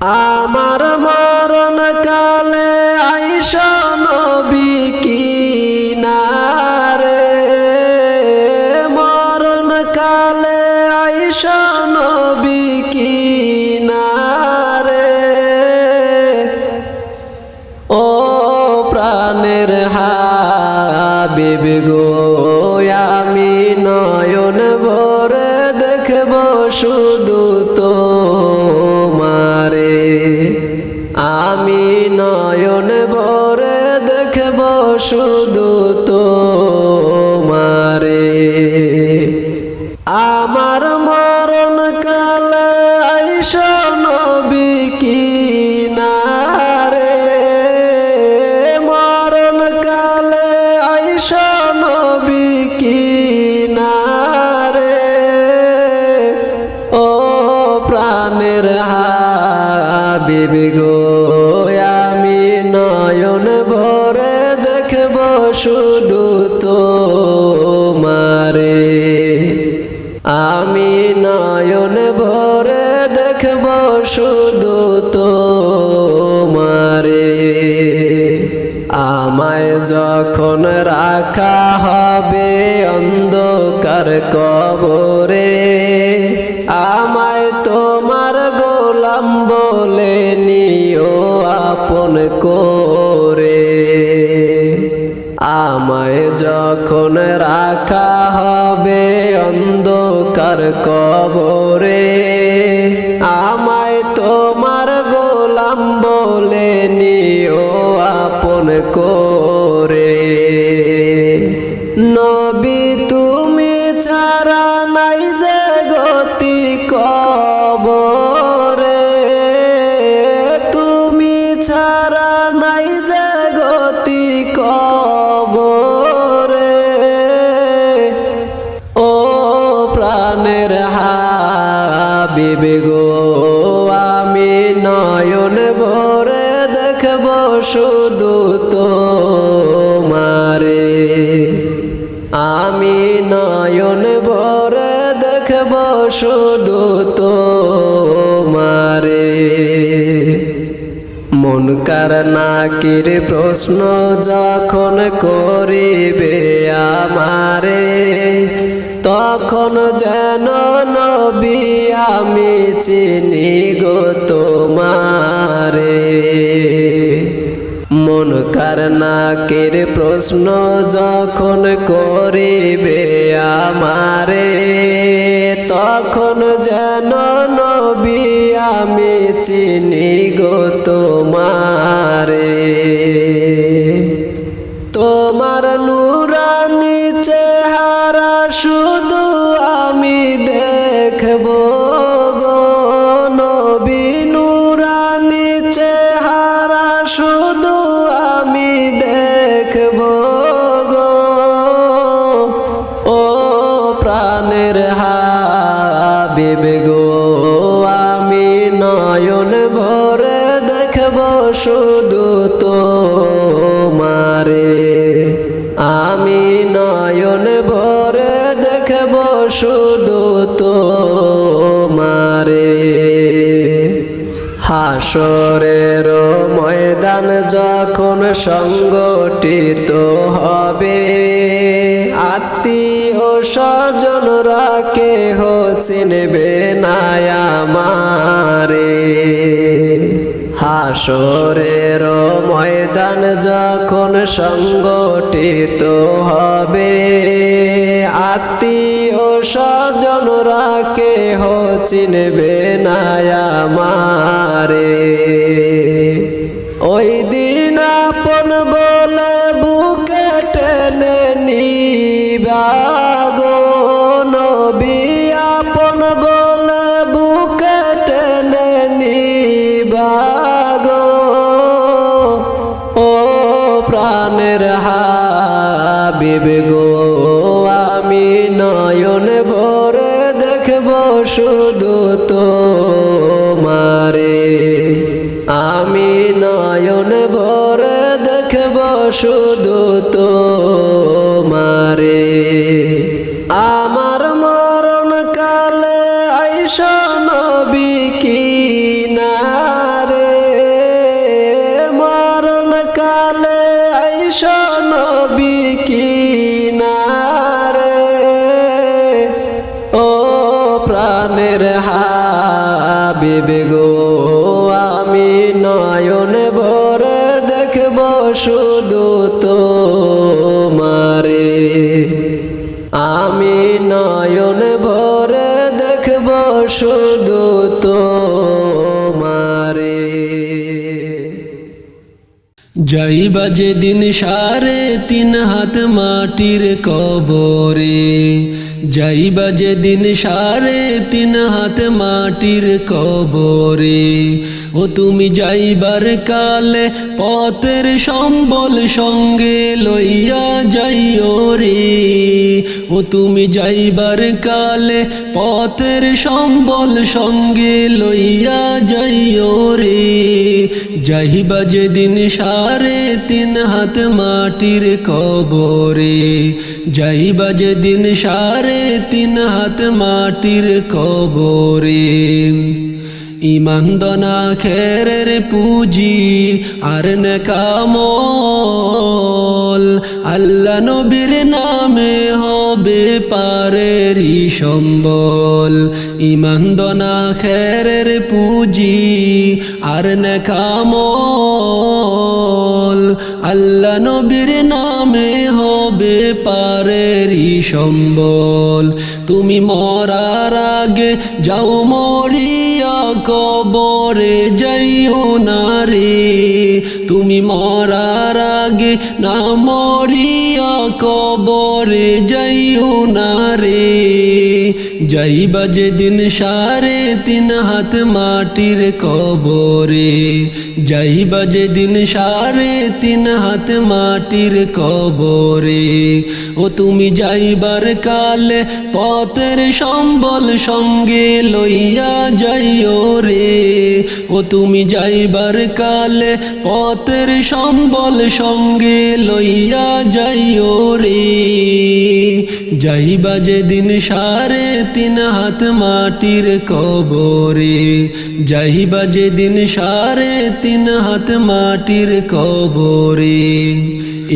আমার মরণ কালে আইসা নবী কিনারে, মরণ কালে আইসা নবী কিনারে। ও প্রাণের হাবিব গো, আমি নয়ন ভরে দেখব শুধু তোমারে, আমি নয়ন ভরে দেখব শুধু তোমারে। আমার মরণ কালে আইসা নবী কিনারে, মরণ কালে আইসা নবী কিনারে। ও প্রাণের হাবিব গো, আমি নয়ন ভরে দেখব শুধু তোমারে, আমি নয়ন ভরে দেখব শুধু তোমারে। আমায় যখন রাখা হবে অন্ধকার কবরে, আমায় তোমার গোলাম বলে নিও আপন করে। আমায় যখন রাখা হবে অন্ধকার কবরে, আমায় তোমার গোলাম বলে নিও আপন করে। নবী তুমি ছাড়া নাই যে গতি কবরে, তুমি ছাড়া নাই যে গতি কবরে। ও প্রাণের হাবিব গো, আমি নয়ন ভরে দেখব শুধু তোমারে, আমি নয়ন ভরে দেখব শুধু তোমারে। মুনকার নাকির প্রশ্ন যখন করিবে আমারে, তখন যেন নবী আমি চিনি গো তোমারে। মুনকার নাকির প্রশ্ন যখন করিবে আমারে, তখন যেন নবী আমি চিনি গো তোমারে। তোমার নূরানী চেহারা শুধু আমি দেখব গো নবী, নূরানী চেহারা শুধু আমি দেখব গো। ও প্রাণের হাবিব গো, আমি নয়ন ভরে দেখব শুধু তোমারে, আমি নয়ন ভরে দেখব শুধু তোমারে। হাসরের ময়দান যখন সংগঠিত হবে, আত্মীয় স্বজনরা কেহ চিনবে না আমারে। হাসরের ময়দান যখন সংগঠিত হবে, আত্মীয় স্বজনরা কেহ চিনবে না আমারে। ওই দিন আপন বলে বুকে টেনে নিবা গো নবী, আপন বলে বুকে টেনে নিবা গো। ও প্রাণের হাবিব গো, আমি নয়ন ভরে দেখব শুধু তোমারে, আমি নয়ন ভরে দেখব শুধু তোমারে। আমার মরণ কালে আইসা নবী কিনারে, শুধু তোমারে, আমি নয়ন ভরে দেখব শুধু তোমারে। যাইবা যেদিন 3.5 হাত মাটির কবরে, যাইবা যেদিন 3.5 হাত মাটির কবরে, ও তুমি যাইবার কালে পথের সম্বল সঙ্গে লইয়া যাইও রে, ও তুমি যাইবার কালে পথের সম্বল সঙ্গে লইয়া যাইও রে। যাইবা যেদিন 3.5 হাত মাটির কবরে, যাইবা যেদিন 3.5 হাত মাটির কবরে। ইমান দনা খেরের পুঁজি আর নেকামল, আল্লাহ নবীর নামে হবে পারেরই সম্বল। ইমান দনা খেরের পুঁজি আর নেকামল, আল্লাহ নবীর নামে হবে পারেরই সম্বল। তুমি মরার আগে যাও মরিয়া কবরে যাইও না রে, তুমি মরার আগে না মরিয়া কবরে যাইও না রে। যাইবা যেদিন 3.5 হাত মাটির কবরে, যাইবা যেদিন 3.5 হাত মাটির কবরে, ও তুমি যাইবার কালে পথের সম্বল সঙ্গে লইয়া যাইও রে, ও তুমি যাইবার কালে পথের সম্বল সঙ্গে লইয়া যাইও রে। যাইবা যেদিন 3.5 হাত মাটির কবরে, যাইবা যেদিন 3.5 হাত মাটির কবরে।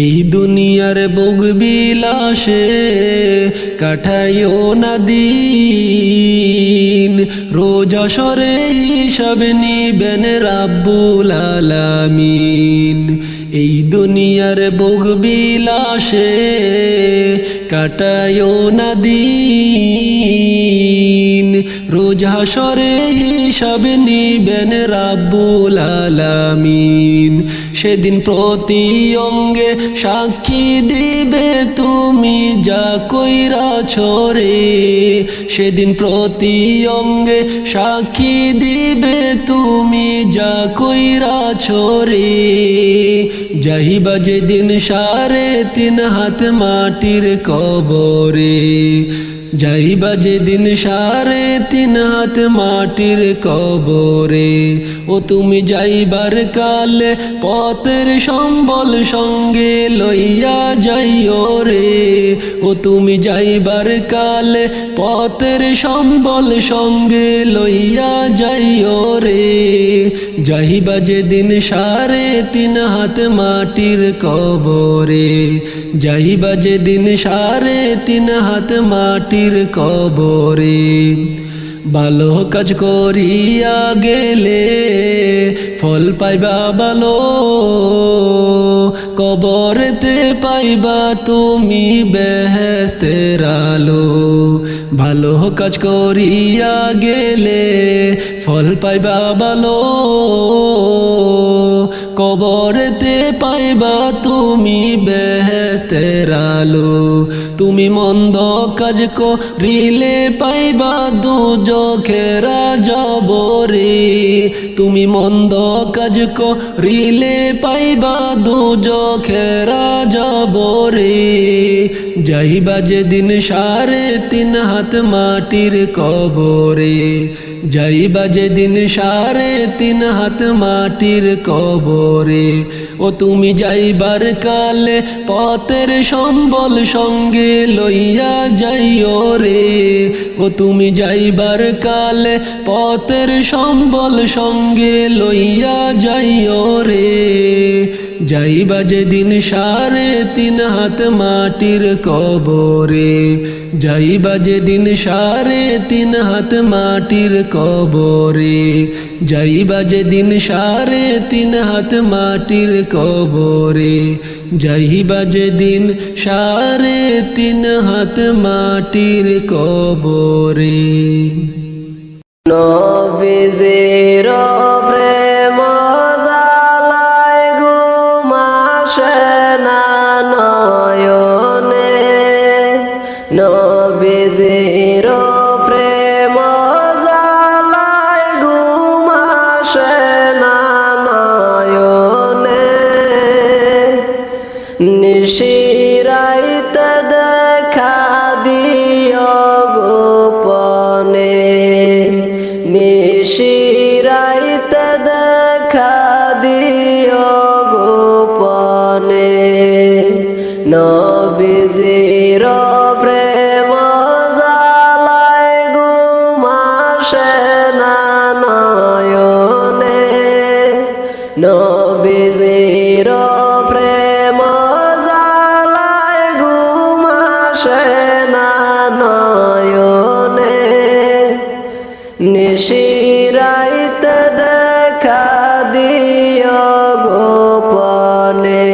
এই দুনিয়ার ভোগ বিলাসে কাটাইও না দিন, রোজ হাশরে হিসাব নিবেন রাব্বুল আলামিন। এই দুনিয়ার ভোগ বিলাসে কাটাইও না দিন, রোজ হাশরে হিসাব নিবেন রাব্বুল আলামিন। সেদিন প্রতি অঙ্গে সাক্ষী দিবে তুমি যা কইরাছো রে, সেদিন প্রতি অঙ্গে সাক্ষী দিবে তুমি যা কইরাছো রে। যাইবা যেদিন 3.5 হাত মাটির কবরে, যাইবা যেদিন 3.5 হাত মাটির কবরে, ও তুমি যাইবার কালে পথের সম্বল সঙ্গে লইয়া যাইও রে, ও তুমি যাইবার কালে পথের সম্বল সঙ্গে লইয়া যাইও রে। যাইবা যেদিন 3.5 হাত মাটির কবরে, যাইবা যেদিন 3.5 হাত মাটির কবরে। ভালো কাজ করিয়া গেলে ফল পাইবা ভালো, কবরেতে পাইবা তুমি বেহেশতের আলো। ভালো কাজ করিয়া গেলে ফল পাইবা ভালো, কবরেতে পাইবা তুমি বেহেশতের আলো। তুমি মন্দ কাজ করিলে পাইবা দুজখের আযাব রে, তুমি মন্দ কাজ করিলে পাইবা দুজখের আযাব রে। যাইবা যেদিন 3.5 হাত মাটির কবরে, যাইবা যেদিন 3.5 হাত মাটির কবরে, ও তুমি যাইবার কালে পথের সম্বল সঙ্গে লইয়া যাইও রে, ও তুমি যাইবার কালে পথের সম্বল সঙ্গে লইয়া যাইও রে। যাইবা যেদিন 3.5 হাত মাটির কবরে, যাইবা যেদিন 3.5 হাত মাটির কবরে, যাইবা যেদিন 3.5 হাত মাটির কবরে, যাইবা যেদিন 3.5 হাত মাটির কবরে। নবীজির প্রেম জ্বালায় ঘুম আসে না নয়নে, নবীজির প্রেম জ্বালায় ঘুম আসে না নয়নে, নিশিরাইতে দেখা দিও গোপনে, নিশিরাইতে দেখা দিও গোপনে, নবীজির প্রেম জ্বালায় ঘুম আসে না নয়নে, নবীজির প্রেম জ্বালায় ঘুম আসে না নয়নে, নিশিরাইতে দেখা দিও গোপনে,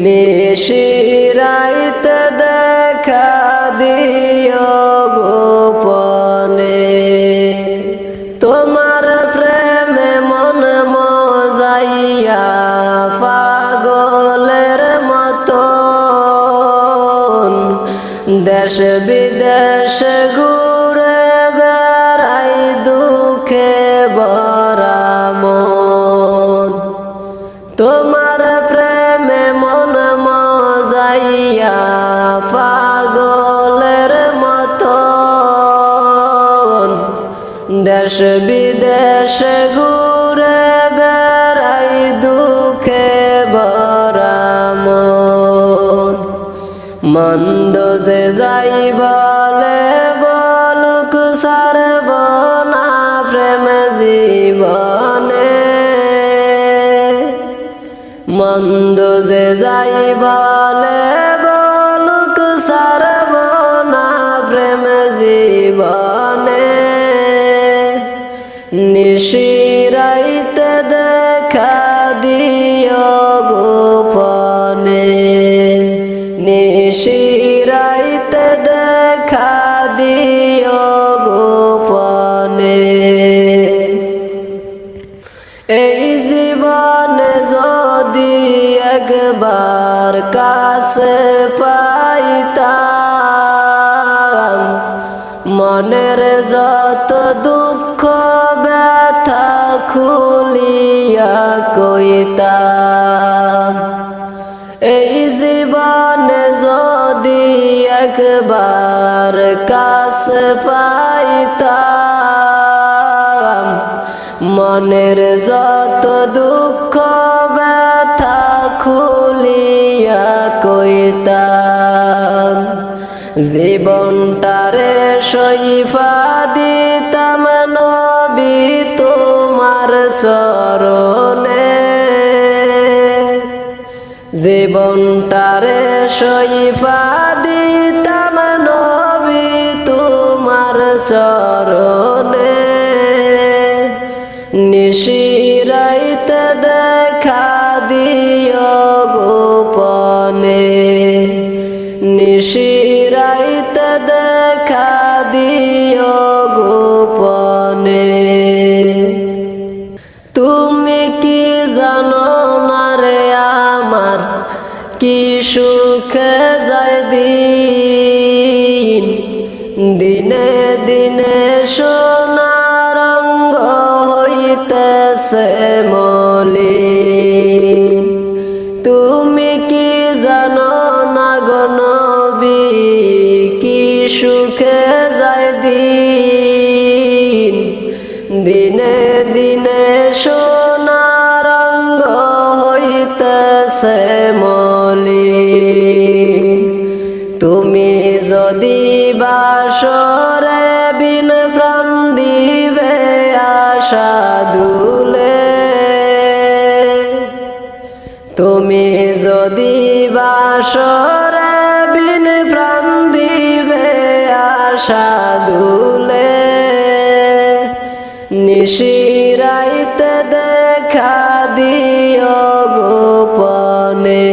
নিশিরাইতে দেখা দিও গোপনে। তোমার প্রেমে মন মজাইয়া পাগলের মতন, দেশ বিদেশ ঘুরে বেড়াই দুঃখে ভরা মন, তোমার প্রেমে মন মজাইয়া পাগলের মতন, দেশ বিদেশ ঘুরে বেড়াই দুঃখে ভরা মন। মন্দ যে যাই বলে বলুক সারব না প্রেম জীবনে, মন্দ যে যাই বলে বলুক সারব না প্রেম জীবনে, নিশিরাইতে দেখা দিও গোপনে, নিশিরাইতে দেখা দিও গোপনে। এই জীবনে যদি একবার কাছে পাইতাম, মনের যত দুঃখ ব্যথা খুলিয়া কইতাম, এই জীবনে যদি একবার কাছে পাইতাম, মনের যত দুঃখ ব্যথা খুলিয়া কইতাম, জীবনটারে সইফা দিতাম নবী তোমার চরণে, জীবনটারে সইফা দিতাম নবী তোমার চরণে, নিশিরাইতে দেখা দিও গোপনে, নিশিরাইতে দেখা দিও গোপনে। তুমি কি জানো না রে আমার কি সুখে যায় দিন, দিনে দিনে সোনার রঙ্গ হইতেছে মলিন, তুমি কি জানো না গো নবী কি সুখে যায় দিন, দিনে দিনে সোনার রঙ্গ হইতেছে মলিন, তুমি যদি বাসরে বিন প্রাণ দিবে আশা দুলে, তুমি যদি বাসরে বিন প্রাণ দিবে দুলে নিশিরাইতে দেখা দিও গোপনে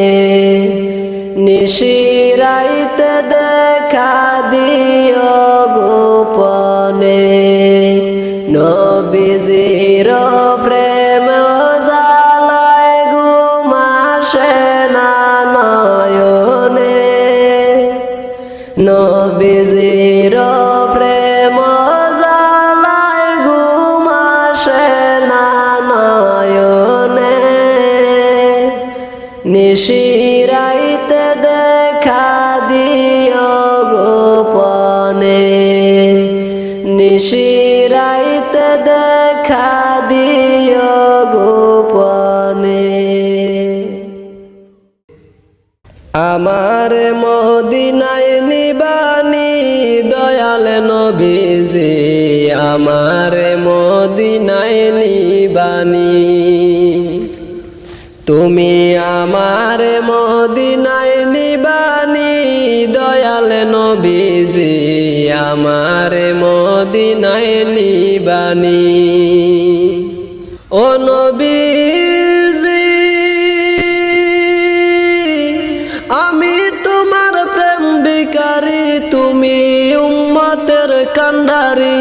নিশিরাইতে দেখা দিও গোপনে নবীজির প্রেম জালায় ঘুমাসে না নয়নে নবীজির প্রেম জালায় ঘুমাসে না নয়নে নিশিরাইতে দেখা দিও গোপনে নিশিরাইতে দেখা দিও গোপনে আমার মদিনায় নিবানি দয়াল নবীজি আমার মদিনায় নিবানি তুমি আমার মদিনায় নিবানি দয়াল নবীজি আমার মদিনায় নিবানি ও নবীজি আমি তোমার প্রেম ভিখারি তুমি উম্মতের কান্ডারি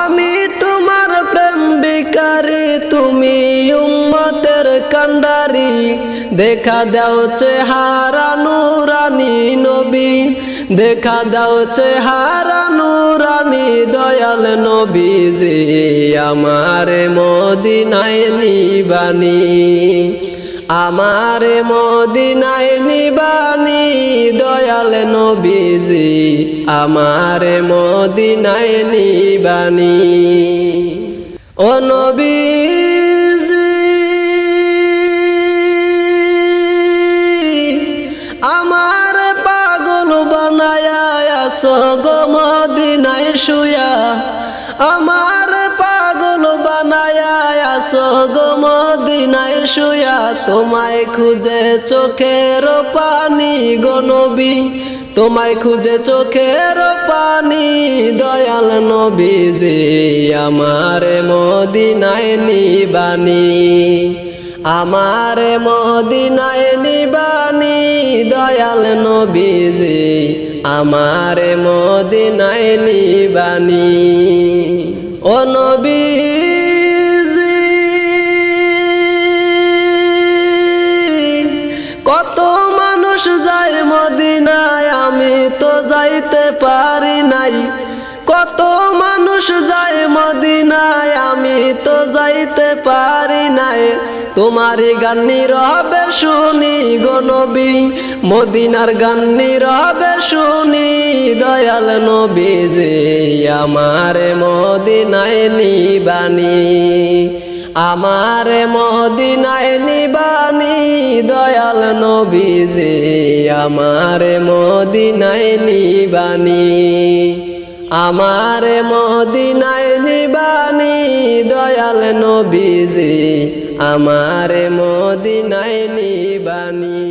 আমি তোমার প্রেম ভিখারি তুমি উম্মতের কান্ডারি দেখা দাও চেহারা নুরানি নবী দেখা দাও চেহারা নুরানি দয়াল নবীজি আমার মদিনায় নিবানি আমার মদিনায় নিবানি দয়াল নবীজি আমার মদিনায় নিবানি ও নবীজি আমার পাগল বানায়া আসো গো মদিনায় শুয়া আমার পাগল বানায়া আসো গো মদিনায় শুয়া তোমায় খুঁজে চোখের পানি গো নবী তোমায় খুঁজে চোখের পানি দয়াল নবীজি আমার মদিনায় নিবানি আমার মদিনায় নিবানি দয়াল নবীজি আমার মদিনায় নিবানি ও নবীজি কত মানুষ যায় মদিনায় আমি তো যাইতে পারি নাই কত মানুষ যায় মদিনায় আমি তো যাইতে পারি নাই তোমারই গান নীরবে শুনি গো নবী মদিনার গান নীরবে শুনি দয়াল নবীজি আমার মদিনায় নিবানি আমার মদিনায় নিবানি দয়াল নবীজি আমার মদিনায় নিবানি আমার মদিনায় নিবানি দয়াল নবীজি আমার মদিনায় নিবানি।